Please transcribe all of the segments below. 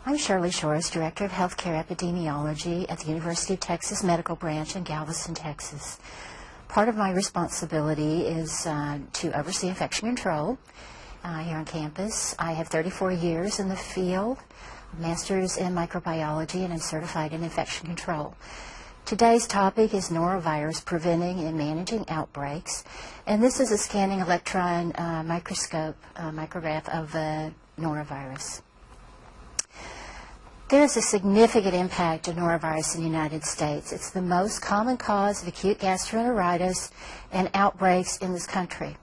I'm Shirley Shores, Director of Healthcare Epidemiology at the University of Texas Medical Branch in Galveston, Texas. Part of my responsibility is to oversee infection control here on campus. I have 34 years in the field, master's in microbiology, and I'm certified in infection control. Today's topic is norovirus, preventing and managing outbreaks. And this is a scanning electron microscope micrograph of norovirus. There is a significant impact of norovirus in the United States. It's the most common cause of acute gastroenteritis and outbreaks in this country.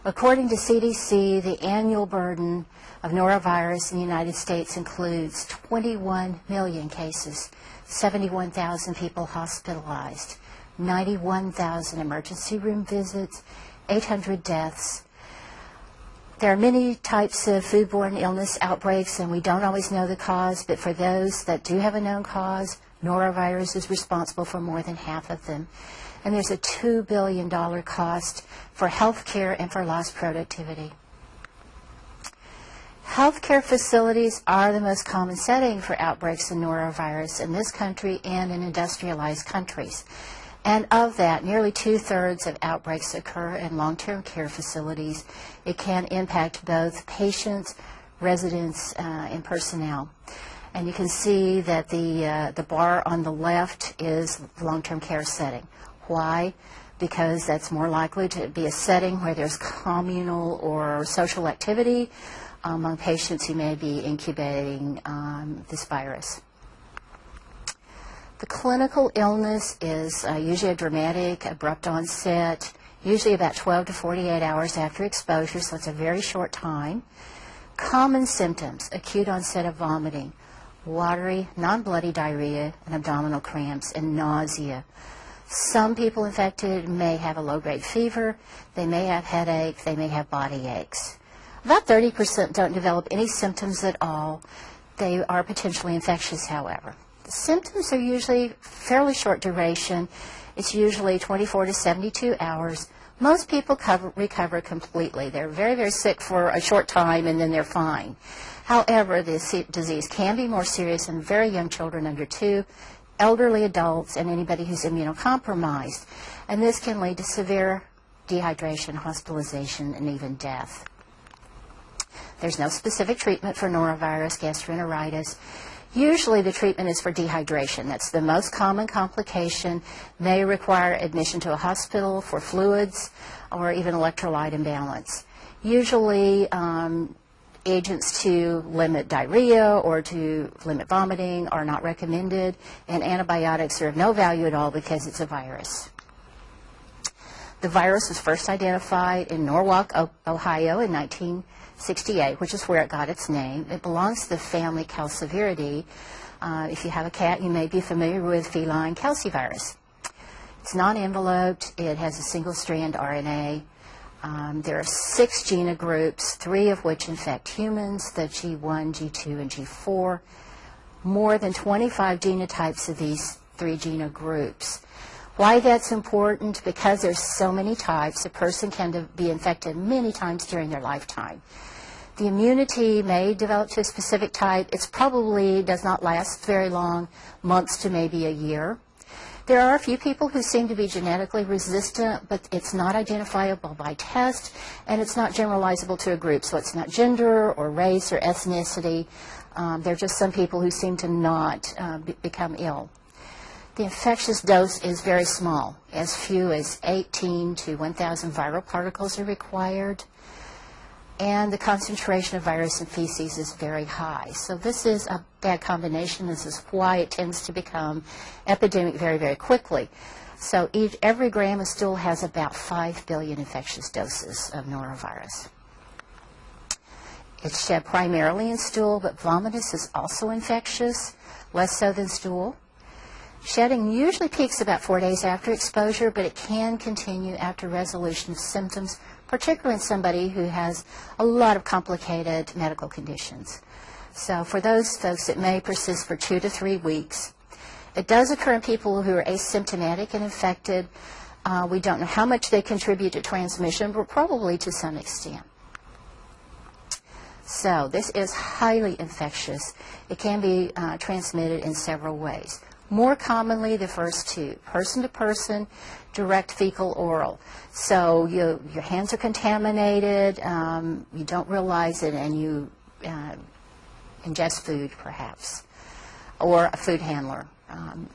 According to CDC, the annual burden of norovirus in the United States includes 21 million cases, 71,000 people hospitalized, 91,000 emergency room visits, 800 deaths. There are many types of foodborne illness outbreaks, and we don't always know the cause, but for those that do have a known cause, norovirus is responsible for more than half of them. And there's a $2 billion cost for health care and for lost productivity. Healthcare facilities are the most common setting for outbreaks of norovirus in this country and in industrialized countries. And of that, nearly 2/3 of outbreaks occur in long-term care facilities. It can impact both patients, residents, and personnel. And you can see that the bar on the left is the long-term care setting. Why? Because that's more likely to be a setting where there's communal or social activity among patients who may be incubating this virus. The clinical illness is usually a dramatic, abrupt onset, usually about 12 to 48 hours after exposure, so it's a very short time. Common symptoms: acute onset of vomiting, watery, non-bloody diarrhea, and abdominal cramps, and nausea. Some people infected may have a low-grade fever, they may have headache, they may have body aches. About 30% don't develop any symptoms at all. They are potentially infectious, however. The symptoms are usually fairly short duration. It's usually 24 to 72 hours. Most people recover completely. They're very, very sick for a short time and then they're fine. However, this disease can be more serious in very young children under 2, elderly adults, and anybody who's immunocompromised. And this can lead to severe dehydration, hospitalization, and even death. There's no specific treatment for norovirus gastroenteritis. Usually the treatment is for dehydration. That's the most common complication. May require admission to a hospital for fluids or even electrolyte imbalance. Usually agents to limit diarrhea or to limit vomiting are not recommended, and antibiotics are of no value at all because it's a virus. The virus was first identified in Norwalk, Ohio in 1968, which is where it got its name. It belongs to the family Calciviridae. If you have a cat, you may be familiar with feline calcivirus. It's non-enveloped. It has a single-strand RNA. There are 6 genogroups, 3 of which infect humans, the G1, G2, and G4. More than 25 genotypes of these 3 genogroups. Why that's important? Because there's so many types, a person can be infected many times during their lifetime. The immunity may develop to a specific type. It probably does not last very long, months to maybe a year. There are a few people who seem to be genetically resistant, but it's not identifiable by test, and it's not generalizable to a group. So it's not gender or race or ethnicity. There are just some people who seem to not become ill. The infectious dose is very small. As few as 18 to 1,000 viral particles are required. And the concentration of virus in feces is very high. So this is a bad combination. This is why it tends to become epidemic very, very quickly. So every gram of stool has about 5 billion infectious doses of norovirus. It's shed primarily in stool, but vomitus is also infectious, less so than stool. Shedding usually peaks about 4 days after exposure, but it can continue after resolution of symptoms, particularly in somebody who has a lot of complicated medical conditions. So for those folks, it may persist for 2 to 3 weeks. It does occur in people who are asymptomatic and infected. We don't know how much they contribute to transmission, but probably to some extent. So this is highly infectious. It can be transmitted in several ways. More commonly, the first two, person to person, direct fecal oral. So your hands are contaminated, you don't realize it, and you ingest food perhaps, or a food handler.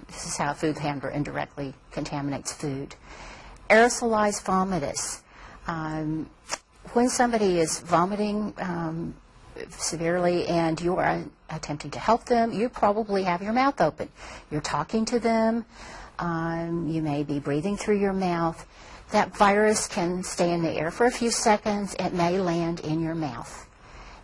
This is how a food handler indirectly contaminates food. Aerosolized vomitus. When somebody is vomiting severely and you are attempting to help them, you probably have your mouth open. You're talking to them. You may be breathing through your mouth. That virus can stay in the air for a few seconds. It may land in your mouth.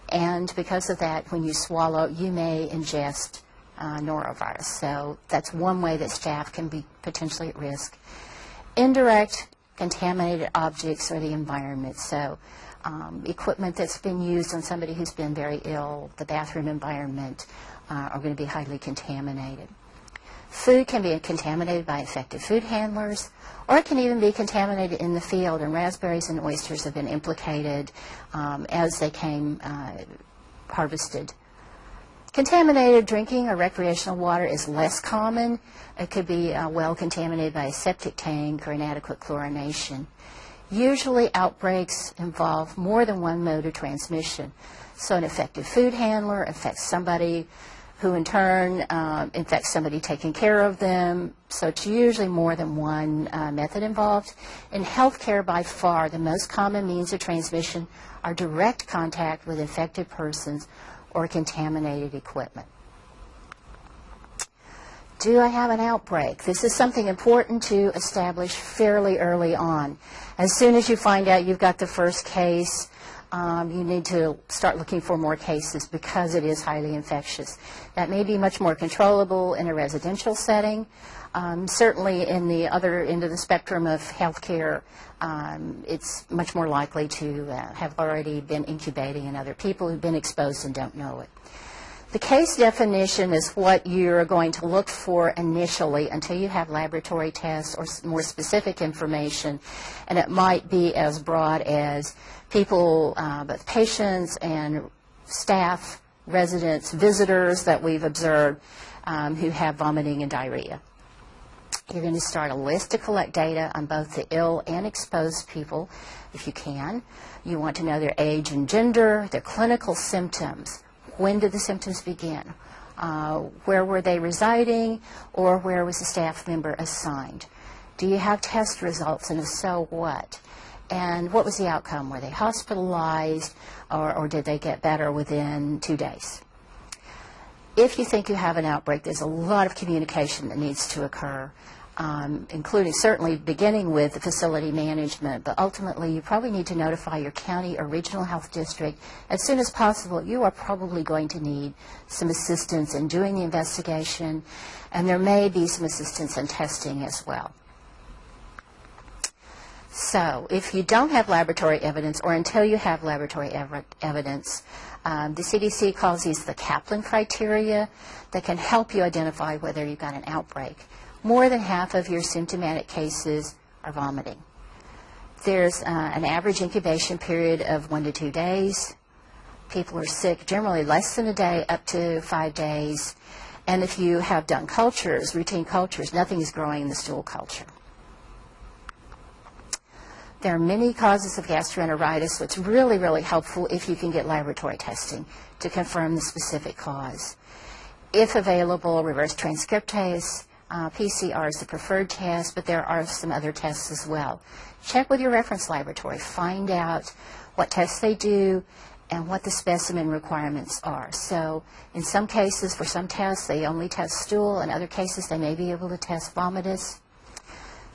And because of that, when you swallow, you may ingest norovirus. So that's one way that staff can be potentially at risk. Indirect contaminated objects or the environment. So equipment that's been used on somebody who's been very ill, the bathroom environment, are going to be highly contaminated. Food can be contaminated by infected food handlers, or it can even be contaminated in the field, and raspberries and oysters have been implicated as they came harvested. Contaminated drinking or recreational water is less common. It could be well contaminated by a septic tank or inadequate chlorination. Usually outbreaks involve more than one mode of transmission. So an infected food handler affects somebody who in turn infects somebody taking care of them. So it's usually more than one method involved. In healthcare, by far, the most common means of transmission are direct contact with infected persons or contaminated equipment. Do I have an outbreak? This is something important to establish fairly early on. As soon as you find out you've got the first case, you need to start looking for more cases because it is highly infectious. That may be much more controllable in a residential setting. Certainly in the other end of the spectrum of healthcare, it's much more likely to have already been incubating in other people who've been exposed and don't know it. The case definition is what you're going to look for initially until you have laboratory tests or more specific information, and it might be as broad as people, both patients and staff, residents, visitors that we've observed who have vomiting and diarrhea. You're going to start a list to collect data on both the ill and exposed people, if you can. You want to know their age and gender, their clinical symptoms. When did the symptoms begin? Where were they residing, or where was the staff member assigned? Do you have test results, and if so, what? And what was the outcome? Were they hospitalized, or did they get better within 2 days? If you think you have an outbreak, there's a lot of communication that needs to occur, including certainly beginning with the facility management, but ultimately you probably need to notify your county or regional health district as soon as possible. You are probably going to need some assistance in doing the investigation, and there may be some assistance in testing as well. So if you don't have laboratory evidence, or until you have laboratory evidence, the CDC calls these the Kaplan criteria that can help you identify whether you've got an outbreak. More than half of your symptomatic cases are vomiting. There's an average incubation period of 1 to 2 days. People are sick generally less than a day, up to 5 days. And if you have done cultures, routine cultures, nothing is growing in the stool culture. There are many causes of gastroenteritis, so it's really, really helpful if you can get laboratory testing to confirm the specific cause. If available, reverse transcriptase, PCR is the preferred test, but there are some other tests as well. Check with your reference laboratory. Find out what tests they do and what the specimen requirements are. So in some cases, for some tests, they only test stool. In other cases, they may be able to test vomitus.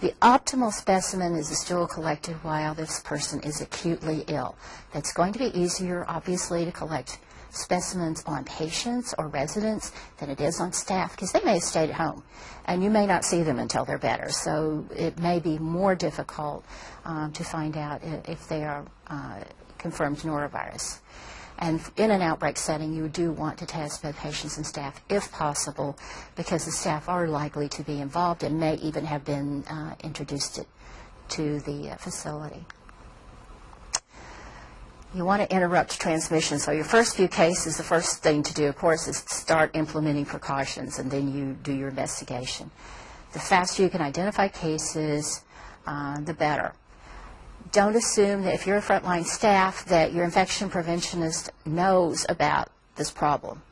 The optimal specimen is a stool collected while this person is acutely ill. That's going to be easier, obviously, to collect specimens on patients or residents than it is on staff, because they may have stayed at home and you may not see them until they're better. So it may be more difficult to find out if they are confirmed norovirus. And in an outbreak setting, you do want to test both patients and staff if possible, because the staff are likely to be involved and may even have been introduced to the facility. You want to interrupt transmission. So your first few cases, the first thing to do, of course, is start implementing precautions, and then you do your investigation. The faster you can identify cases, the better. Don't assume that if you're a frontline staff that your infection preventionist knows about this problem.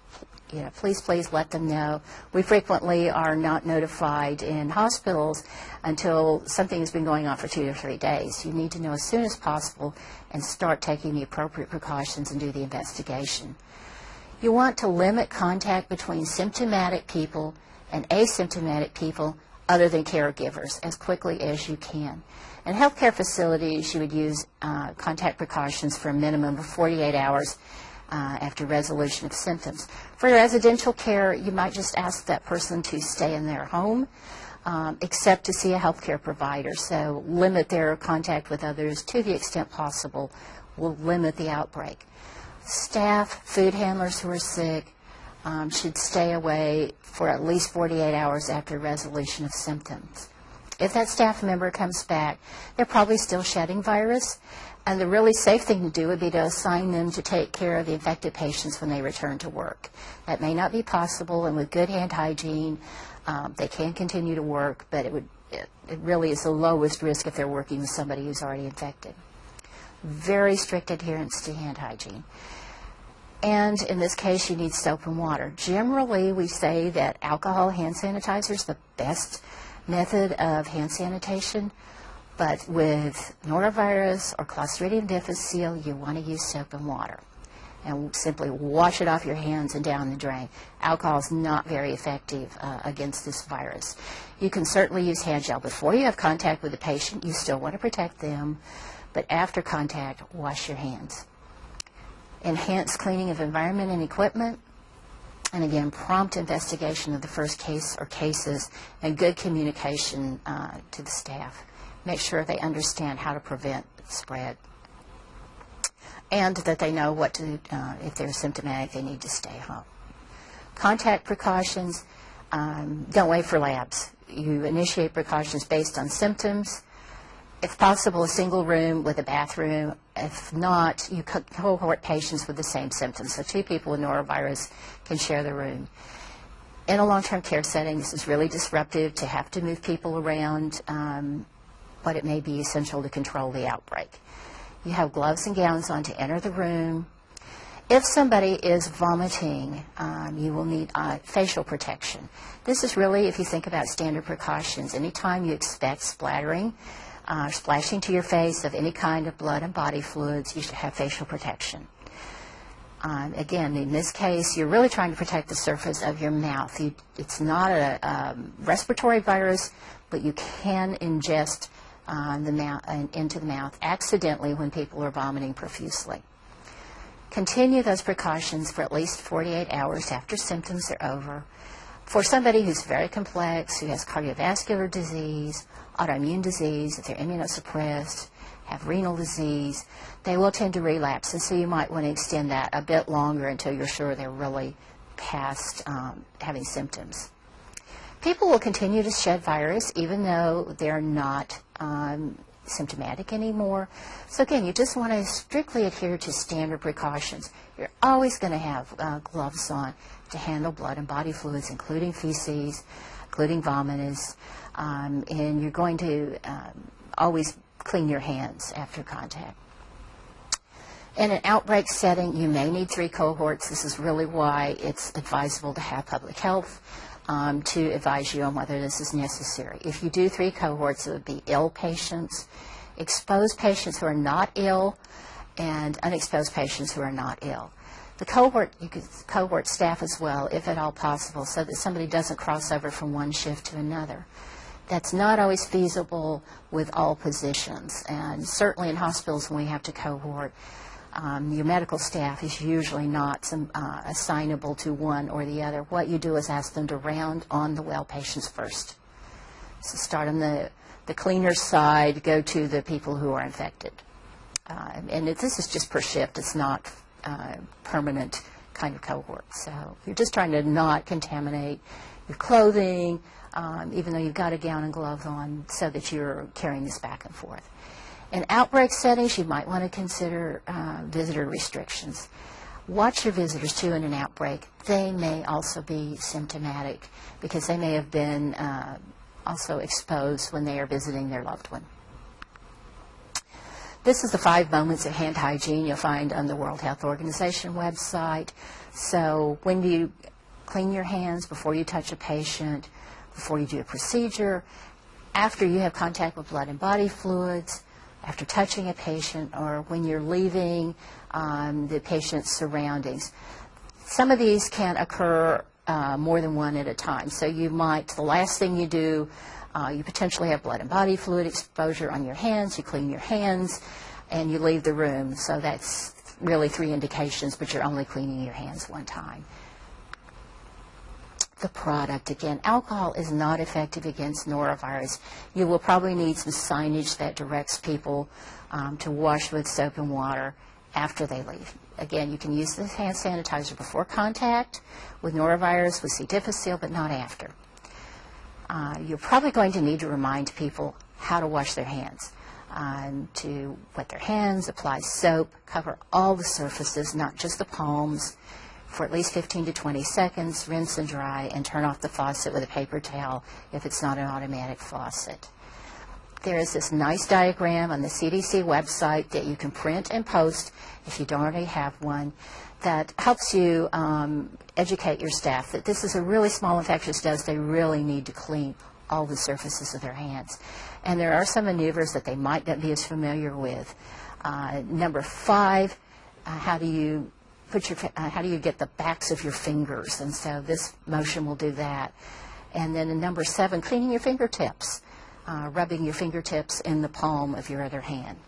Please let them know. We frequently are not notified in hospitals until something has been going on for 2 or 3 days. You need to know as soon as possible and start taking the appropriate precautions and do the investigation. You want to limit contact between symptomatic people and asymptomatic people other than caregivers as quickly as you can. In healthcare facilities, you would use contact precautions for a minimum of 48 hours after resolution of symptoms. For residential care, you might just ask that person to stay in their home, except to see a healthcare provider. So limit their contact with others to the extent possible. Will limit the outbreak. Staff, food handlers who are sick should stay away for at least 48 hours after resolution of symptoms. If that staff member comes back, they're probably still shedding virus, and the really safe thing to do would be to assign them to take care of the infected patients when they return to work. That may not be possible, and with good hand hygiene, they can continue to work, but it really is the lowest risk if they're working with somebody who's already infected. Very strict adherence to hand hygiene. And in this case, you need soap and water. Generally, we say that alcohol hand sanitizer is the best method of hand sanitation. But with norovirus or Clostridium difficile, you want to use soap and water. And simply wash it off your hands and down the drain. Alcohol is not very effective against this virus. You can certainly use hand gel. Before you have contact with the patient, you still want to protect them. But after contact, wash your hands. Enhanced cleaning of environment and equipment. And again, prompt investigation of the first case or cases and good communication to the staff. Make sure they understand how to prevent spread, and that they know what to, if they're symptomatic, they need to stay home. Contact precautions, don't wait for labs. You initiate precautions based on symptoms. If possible, a single room with a bathroom. If not, you cohort patients with the same symptoms. So 2 people with norovirus can share the room. In a long-term care setting, this is really disruptive to have to move people around, but it may be essential to control the outbreak. You have gloves and gowns on to enter the room. If somebody is vomiting, you will need facial protection. This is really, if you think about standard precautions, anytime you expect splattering, splashing to your face of any kind of blood and body fluids, you should have facial protection. Again, in this case, you're really trying to protect the surface of your mouth. It's not a respiratory virus, but you can ingest into the mouth accidentally when people are vomiting profusely. Continue those precautions for at least 48 hours after symptoms are over. For somebody who's very complex, who has cardiovascular disease, autoimmune disease, if they're immunosuppressed, have renal disease, they will tend to relapse, and so you might want to extend that a bit longer until you're sure they're really past having symptoms. People will continue to shed virus even though they're not symptomatic anymore. So again, you just want to strictly adhere to standard precautions. You're always going to have gloves on to handle blood and body fluids, including feces, including vomitus, and you're going to always clean your hands after contact. In an outbreak setting, you may need 3 cohorts. This is really why it's advisable to have public health to advise you on whether this is necessary. If you do 3 cohorts, it would be ill patients, exposed patients who are not ill, and unexposed patients who are not ill. The cohort, you could cohort staff as well, if at all possible, so that somebody doesn't cross over from one shift to another. That's not always feasible with all positions, and certainly in hospitals when we have to cohort, your medical staff is usually not assignable to one or the other. What you do is ask them to round on the well patients first. So start on the cleaner side, go to the people who are infected. And this is just per shift. It's not permanent kind of cohort. So you're just trying to not contaminate your clothing, even though you've got a gown and gloves on, so that you're carrying this back and forth. In outbreak settings, you might want to consider visitor restrictions. Watch your visitors, too, in an outbreak. They may also be symptomatic because they may have been also exposed when they are visiting their loved one. This is the 5 moments of hand hygiene you'll find on the World Health Organization website. So when do you clean your hands? Before you touch a patient, before you do a procedure, after you have contact with blood and body fluids, after touching a patient, or when you're leaving the patient's surroundings. Some of these can occur more than one at a time. So you might, the last thing you do, you potentially have blood and body fluid exposure on your hands, you clean your hands, and you leave the room. So that's really 3 indications, but you're only cleaning your hands one time. The product, again, alcohol is not effective against norovirus. You will probably need some signage that directs people to wash with soap and water after they leave. Again, you can use the hand sanitizer before contact with norovirus, with C. difficile, but not after. You're probably going to need to remind people how to wash their hands. To wet their hands, apply soap, cover all the surfaces, not just the palms, for at least 15 to 20 seconds, rinse and dry, and turn off the faucet with a paper towel if it's not an automatic faucet. There is this nice diagram on the CDC website that you can print and post if you don't already have one that helps you educate your staff that this is a really small infectious dose. They really need to clean all the surfaces of their hands. And there are some maneuvers that they might not be as familiar with. Number 5, how do you get the backs of your fingers? And so this motion will do that. And then in number 7, cleaning your fingertips, rubbing your fingertips in the palm of your other hand.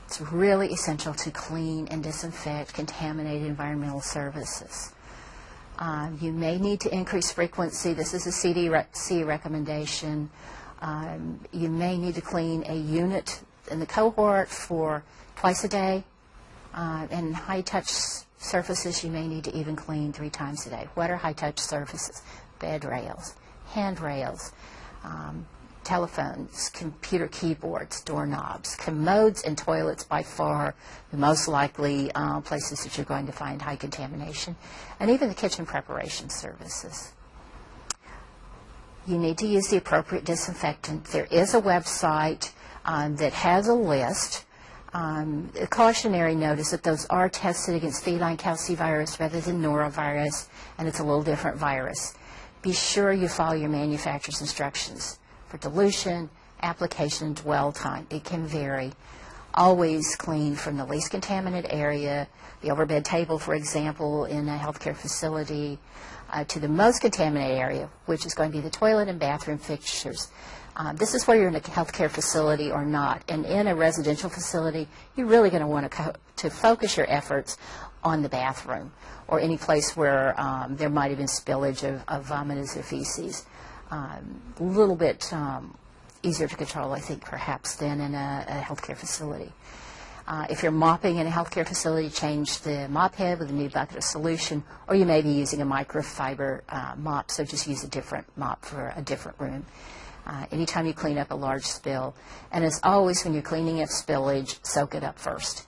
It's really essential to clean and disinfect contaminated environmental surfaces. You may need to increase frequency. This is a CDC recommendation. You may need to clean a unit in the cohort for twice a day. And high-touch surfaces, you may need to even clean 3 times a day. What are high-touch surfaces? Bed rails, handrails, telephones, computer keyboards, doorknobs, commodes, and toilets, by far the most likely places that you're going to find high contamination, and even the kitchen preparation services. You need to use the appropriate disinfectant. There is a website that has a list. A cautionary notice that those are tested against feline calcivirus rather than norovirus, and it's a little different virus. Be sure you follow your manufacturer's instructions for dilution, application, and dwell time. It can vary. Always clean from the least contaminated area, the overbed table, for example, in a healthcare facility, to the most contaminated area, which is going to be the toilet and bathroom fixtures. This is where you're in a healthcare facility or not. And in a residential facility, you're really going to want to focus your efforts on the bathroom or any place where there might have been spillage of vomitus or feces. A little bit easier to control, I think, perhaps, than in a healthcare facility. If you're mopping in a healthcare facility, change the mop head with a new bucket of solution, or you may be using a microfiber mop, so just use a different mop for a different room. Anytime you clean up a large spill. And as always, when you're cleaning up spillage, soak it up first.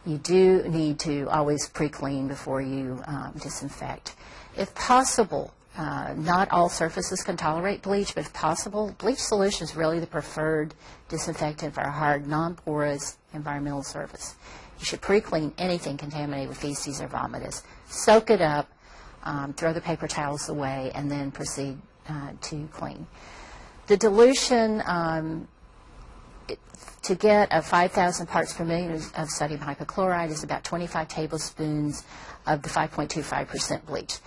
You do need to always pre-clean before you disinfect. If possible, not all surfaces can tolerate bleach, but if possible, bleach solution is really the preferred disinfectant for a hard, non-porous environmental surface. You should pre-clean anything contaminated with feces or vomitus. Soak it up, throw the paper towels away, and then proceed to clean. The dilution, to get a 5,000 parts per million of sodium hypochlorite is about 25 tablespoons of the 5.25% bleach.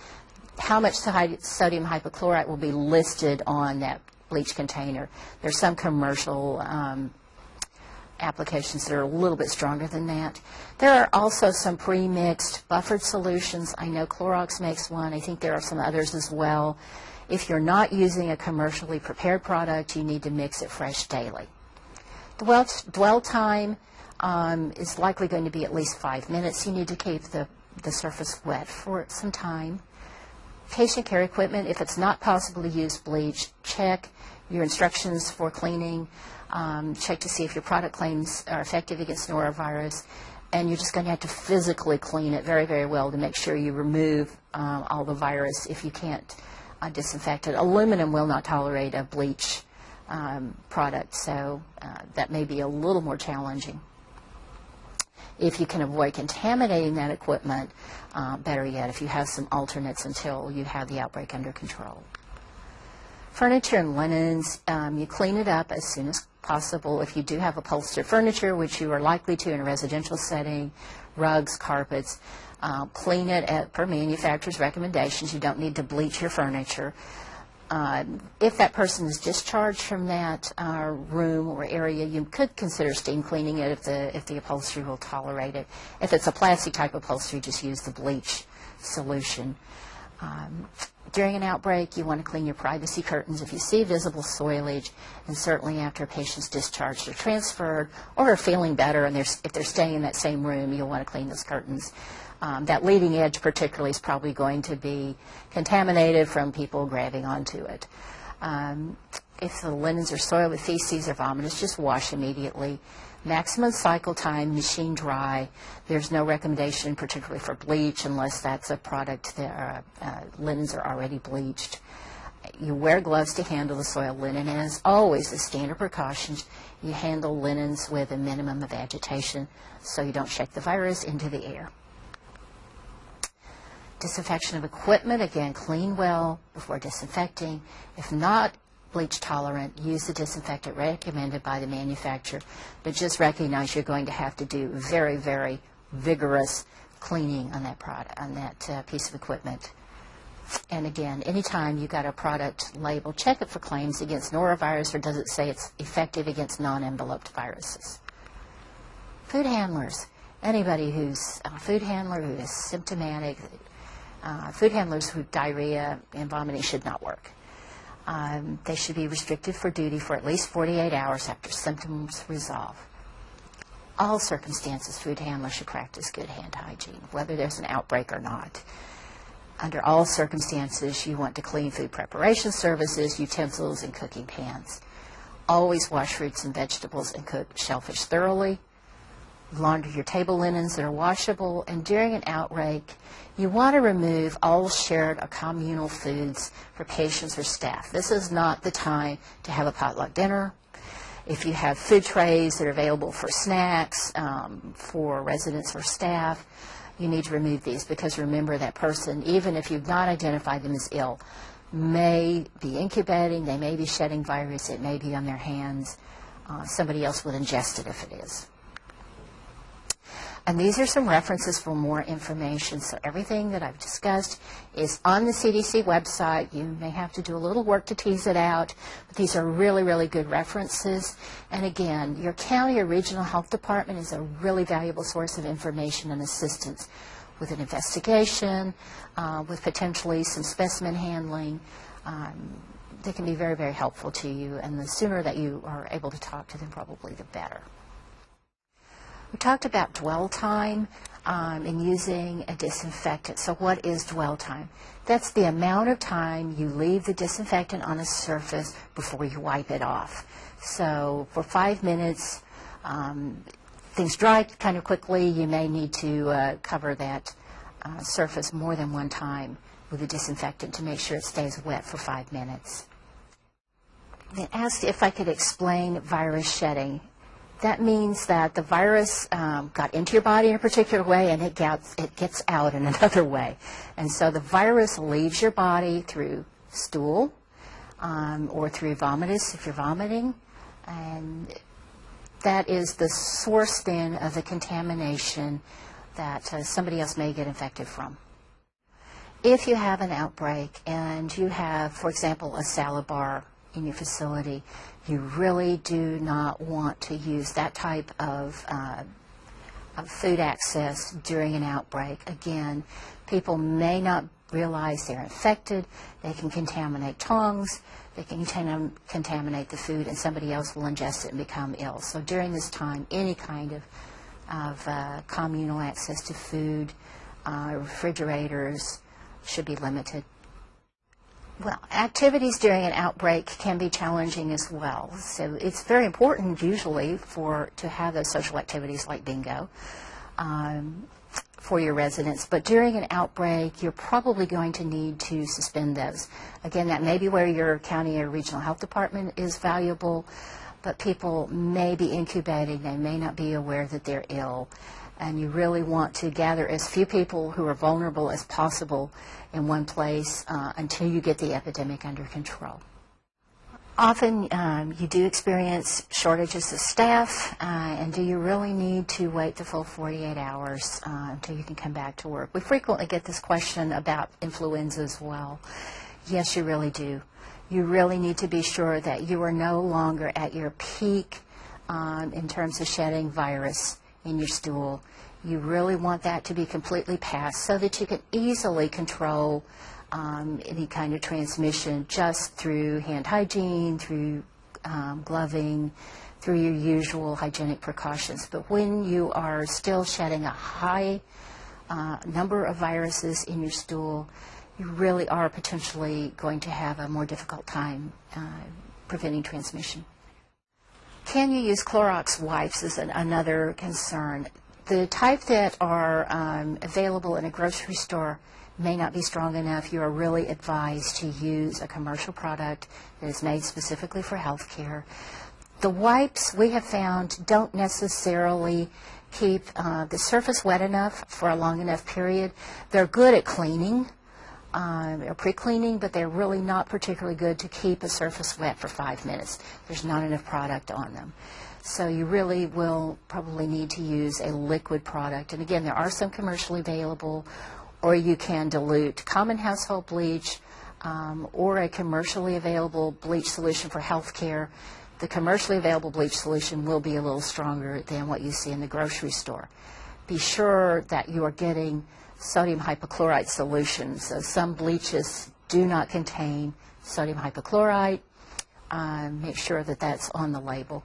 How much sodium hypochlorite will be listed on that bleach container? There's some commercial applications that are a little bit stronger than that. There are also some pre-mixed buffered solutions. I know Clorox makes one. I think there are some others as well. If you're not using a commercially prepared product, you need to mix it fresh daily. Dwell time is likely going to be at least 5 minutes. You need to keep the surface wet for some time. Patient care equipment, if it's not possible to use bleach, check your instructions for cleaning, check to see if your product claims are effective against norovirus, and you're just going to have to physically clean it very, very well to make sure you remove all the virus if you can't disinfect it. Aluminum will not tolerate a bleach product, so that may be a little more challenging. If you can avoid contaminating that equipment, better yet, if you have some alternates until you have the outbreak under control. Furniture and linens, you clean it up as soon as possible. If you do have upholstered furniture, which you are likely to in a residential setting, rugs, carpets, clean it per manufacturer's recommendations. You don't need to bleach your furniture. If that person is discharged from that room or area, you could consider steam cleaning it if the upholstery will tolerate it. If it's a plastic type upholstery, just use the bleach solution. During an outbreak, you want to clean your privacy curtains if you see visible soilage, and certainly after a patient's discharged or transferred or are feeling better, and if they're staying in that same room, you'll want to clean those curtains. That leading edge particularly is probably going to be contaminated from people grabbing onto it. If the linens are soiled with feces or vomit, just wash immediately. Maximum cycle time, machine dry. There's no recommendation particularly for bleach unless that's a product that linens are already bleached. You wear gloves to handle the soiled linen, and as always, the standard precautions, you handle linens with a minimum of agitation so you don't shake the virus into the air. Disinfection of equipment, again, clean well before disinfecting. If not bleach tolerant, use the disinfectant recommended by the manufacturer, but just recognize you're going to have to do very, very vigorous cleaning on that product, on that piece of equipment. And again, anytime you got a product label, check it for claims against norovirus, or does it say it's effective against non-enveloped viruses. Food handlers, anybody who's a food handler who is symptomatic, food handlers who diarrhea and vomiting should not work. They should be restricted for duty for at least 48 hours after symptoms resolve. All circumstances, food handlers should practice good hand hygiene, whether there's an outbreak or not. Under all circumstances, you want to clean food preparation services, utensils, and cooking pans. Always wash fruits and vegetables and cook shellfish thoroughly. Launder your table linens that are washable, and during an outbreak, you want to remove all shared or communal foods for patients or staff. This is not the time to have a potluck dinner. If you have food trays that are available for snacks for residents or staff, you need to remove these, because remember, that person, even if you've not identified them as ill, may be incubating, they may be shedding virus, it may be on their hands. Somebody else will ingest it if it is. And these are some references for more information. So everything that I've discussed is on the CDC website. You may have to do a little work to tease it out, but these are really, really good references. And again, your county or regional health department is a really valuable source of information and assistance with an investigation, with potentially some specimen handling. They can be very, very helpful to you, and the sooner that you are able to talk to them, probably the better. We talked about dwell time in using a disinfectant. So what is dwell time? That's the amount of time you leave the disinfectant on a surface before you wipe it off. So for 5 minutes, things dry kind of quickly. You may need to cover that surface more than one time with a disinfectant to make sure it stays wet for 5 minutes. They asked if I could explain virus shedding. That means that the virus got into your body in a particular way, and it gets out in another way. And so the virus leaves your body through stool or through vomitus if you're vomiting. And that is the source then of the contamination that somebody else may get infected from. If you have an outbreak and you have, for example, a salad bar in your facility, you really do not want to use that type of food access during an outbreak. Again, people may not realize they're infected. They can contaminate tongs. They can contaminate the food, and somebody else will ingest it and become ill. So during this time, any kind of communal access to food, refrigerators should be limited. Well, activities during an outbreak can be challenging as well. So it's very important usually to have those social activities like bingo for your residents. But during an outbreak, you're probably going to need to suspend those. Again, that may be where your county or regional health department is valuable, but people may be incubating. They may not be aware that they're ill. And you really want to gather as few people who are vulnerable as possible in one place until you get the epidemic under control. Often you do experience shortages of staff, and do you really need to wait the full 48 hours until you can come back to work? We frequently get this question about influenza as well. Yes, you really do. You really need to be sure that you are no longer at your peak in terms of shedding virus in your stool. You really want that to be completely past so that you can easily control any kind of transmission just through hand hygiene, through gloving, through your usual hygienic precautions. But when you are still shedding a high number of viruses in your stool, you really are potentially going to have a more difficult time preventing transmission. Can you use Clorox wipes is another concern. The type that are available in a grocery store may not be strong enough. You are really advised to use a commercial product that is made specifically for healthcare. The wipes, we have found, don't necessarily keep the surface wet enough for a long enough period. They're good at cleaning or pre-cleaning, but they're really not particularly good to keep a surface wet for 5 minutes. There's not enough product on them. So you really will probably need to use a liquid product. And again, there are some commercially available, or you can dilute common household bleach or a commercially available bleach solution for healthcare. The commercially available bleach solution will be a little stronger than what you see in the grocery store. Be sure that you are getting sodium hypochlorite solutions. So some bleaches do not contain sodium hypochlorite. Make sure that that's on the label.